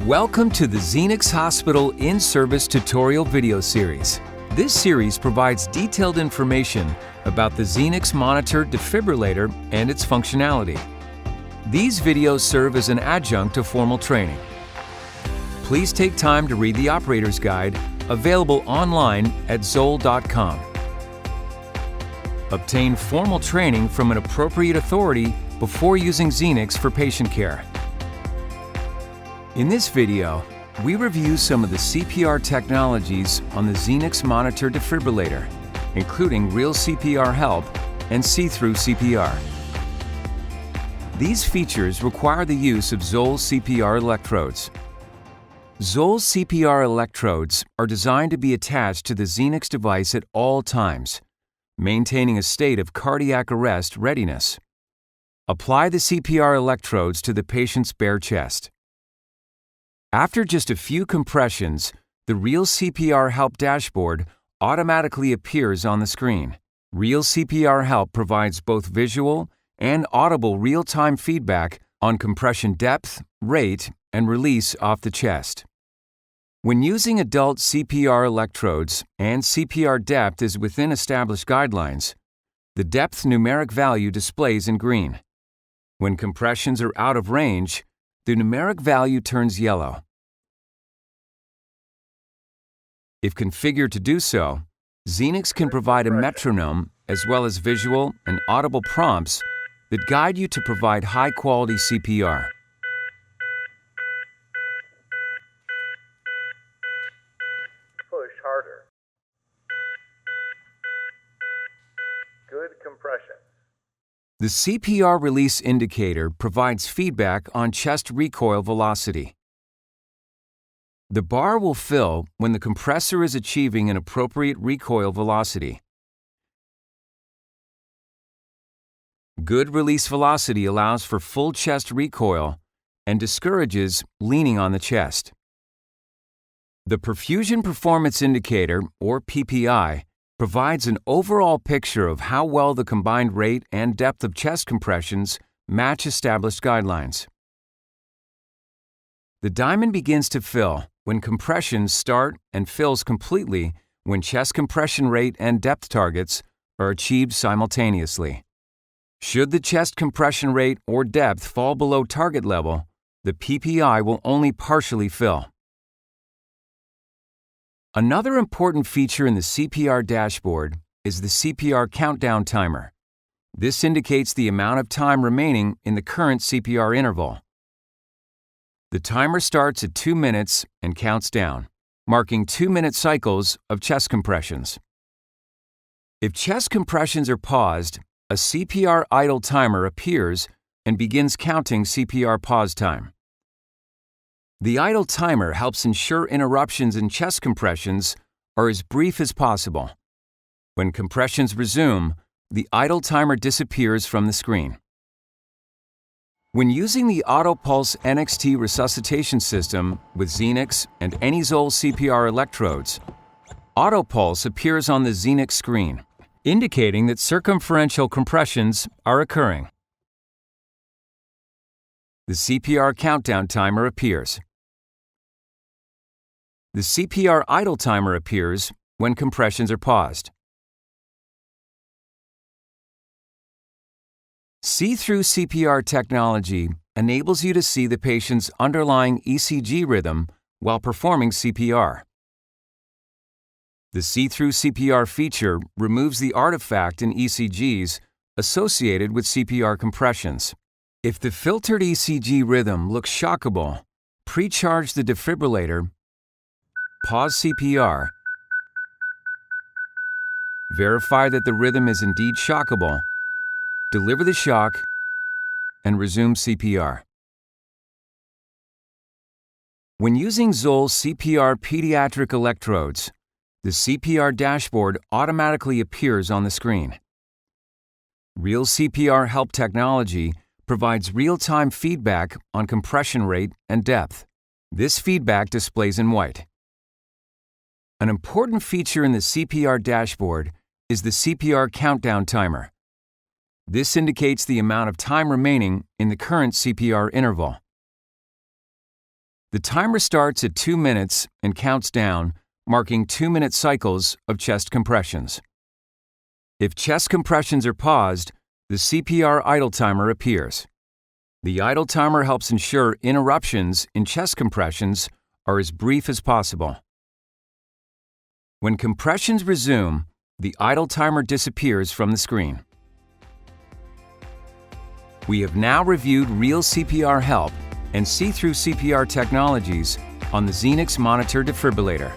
Welcome to the Zenix Hospital In-Service Tutorial Video Series. This series provides detailed information about the Zenix Monitor Defibrillator and its functionality. These videos serve as an adjunct to formal training. Please take time to read the operator's guide, available online at ZOLL.com. Obtain formal training from an appropriate authority before using Zenix for patient care. In this video, we review some of the CPR technologies on the Zenix Monitor Defibrillator, including Real CPR Help and See-Thru CPR. These features require the use of ZOLL CPR Electrodes. ZOLL CPR Electrodes are designed to be attached to the Zenix device at all times, maintaining a state of cardiac arrest readiness. Apply the CPR electrodes to the patient's bare chest. After just a few compressions, the Real CPR Help dashboard automatically appears on the screen. Real CPR Help provides both visual and audible real-time feedback on compression depth, rate, and release off the chest. When using adult CPR electrodes and CPR depth is within established guidelines, the depth numeric value displays in green. When compressions are out of range, the numeric value turns yellow. If configured to do so, Zenix can provide a metronome as well as visual and audible prompts that guide you to provide high-quality CPR. Push harder. Good compression. The CPR release indicator provides feedback on chest recoil velocity. The bar will fill when the compressor is achieving an appropriate recoil velocity. Good release velocity allows for full chest recoil and discourages leaning on the chest. The Perfusion Performance Indicator, or PPI, provides an overall picture of how well the combined rate and depth of chest compressions match established guidelines. The diamond begins to fill when compressions start and fills completely when chest compression rate and depth targets are achieved simultaneously. Should the chest compression rate or depth fall below target level, the PPI will only partially fill. Another important feature in the CPR dashboard is the CPR Countdown timer. This indicates the amount of time remaining in the current CPR interval. The timer starts at 2 minutes and counts down, marking 2-minute cycles of chest compressions. If chest compressions are paused, a CPR idle timer appears and begins counting CPR pause time. The idle timer helps ensure interruptions in chest compressions are as brief as possible. When compressions resume, the idle timer disappears from the screen. When using the AutoPulse NXT Resuscitation System with Zenix and any ZOLL CPR electrodes, AutoPulse appears on the Zenix screen, indicating that circumferential compressions are occurring. The CPR Countdown timer appears. The CPR idle timer appears when compressions are paused. See-Thru CPR Technology enables you to see the patient's underlying ECG rhythm while performing CPR. The See-Thru CPR feature removes the artifact in ECGs associated with CPR compressions. If the filtered ECG rhythm looks shockable, pre-charge the defibrillator, pause CPR, verify that the rhythm is indeed shockable, deliver the shock, and resume CPR. When using ZOLL CPR Pediatric Electrodes, the CPR dashboard automatically appears on the screen. Real CPR Help technology provides real-time feedback on compression rate and depth. This feedback displays in white. An important feature in the CPR dashboard is the CPR Countdown timer. This indicates the amount of time remaining in the current CPR interval. The timer starts at 2 minutes and counts down, marking 2-minute cycles of chest compressions. If chest compressions are paused, the CPR idle timer appears. The idle timer helps ensure interruptions in chest compressions are as brief as possible. When compressions resume, the idle timer disappears from the screen. We have now reviewed real CPR Help and See-Thru CPR technologies on the Zenix Monitor Defibrillator.